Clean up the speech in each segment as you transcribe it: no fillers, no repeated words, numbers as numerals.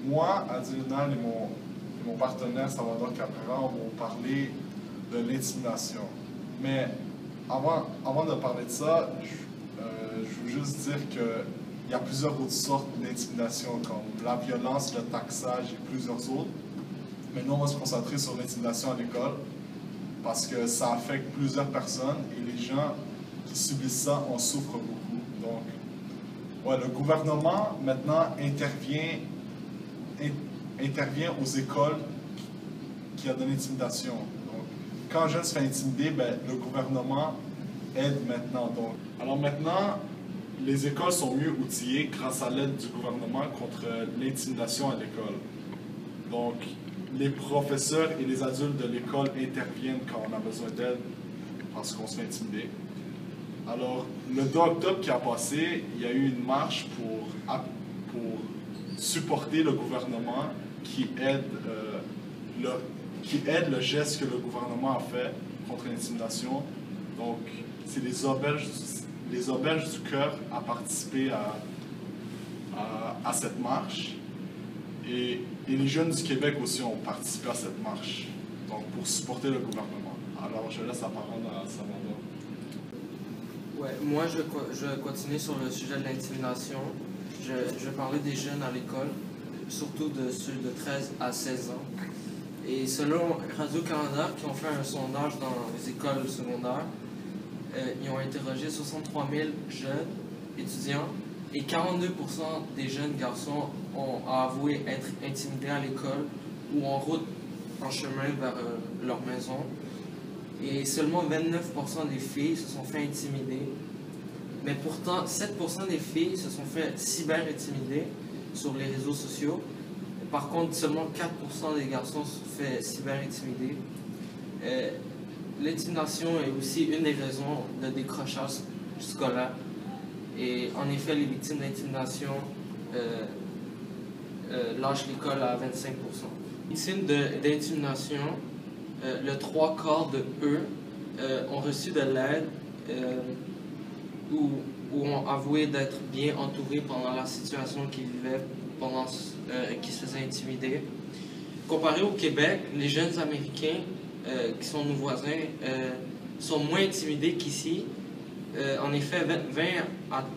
moi, Adi Lunal et mon partenaire Salvador Cabrera, on va parler de l'intimidation. Mais avant de parler de ça, je veux juste dire qu'il y a plusieurs autres sortes d'intimidation, comme la violence, le taxage et plusieurs autres. Mais nous, on va se concentrer sur l'intimidation à l'école parce que ça affecte plusieurs personnes et les gens qui subissent ça en souffrent beaucoup. Donc, ouais, le gouvernement maintenant intervient aux écoles qui a de l'intimidation. Donc, quand un jeune se fait intimider, ben, le gouvernement aide maintenant. Donc, alors maintenant, les écoles sont mieux outillées grâce à l'aide du gouvernement contre l'intimidation à l'école. Donc, les professeurs et les adultes de l'école interviennent quand on a besoin d'aide parce qu'on se fait intimider. Alors, le 2 octobre qui a passé, il y a eu une marche pour supporter le gouvernement qui aide le geste que le gouvernement a fait contre l'intimidation. Donc, c'est les auberges du cœur à participer à cette marche. Et les jeunes du Québec aussi ont participé à cette marche, donc pour supporter le gouvernement. Alors, je laisse la parole à Samantha. Ouais, moi, je vais continuer sur le sujet de l'intimidation. Je vais parler des jeunes à l'école, surtout de ceux de 13 à 16 ans. Et selon Radio-Canada, qui ont fait un sondage dans les écoles secondaires, ils ont interrogé 63 000 jeunes étudiants et 42% des jeunes garçons ont avoué être intimidés à l'école ou en route en chemin vers leur maison. Et seulement 29% des filles se sont fait intimider. Mais pourtant, 7% des filles se sont fait cyber-intimider sur les réseaux sociaux. Par contre, seulement 4% des garçons se sont fait cyber-intimider. L'intimidation est aussi une des raisons de décrochage scolaire. Et en effet, les victimes d'intimidation lâchent l'école à 25%. Les victimes d'intimidation, le 3/4 de eux ont reçu de l'aide ou ont avoué d'être bien entourés pendant la situation qu'ils vivaient, pendant qu'ils se faisaient intimider. Comparé au Québec, les jeunes Américains qui sont nos voisins sont moins intimidés qu'ici. En effet, 20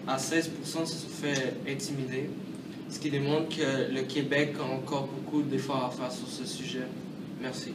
à 16% se sont fait intimider, ce qui démontre que le Québec a encore beaucoup d'efforts à faire sur ce sujet. Merci.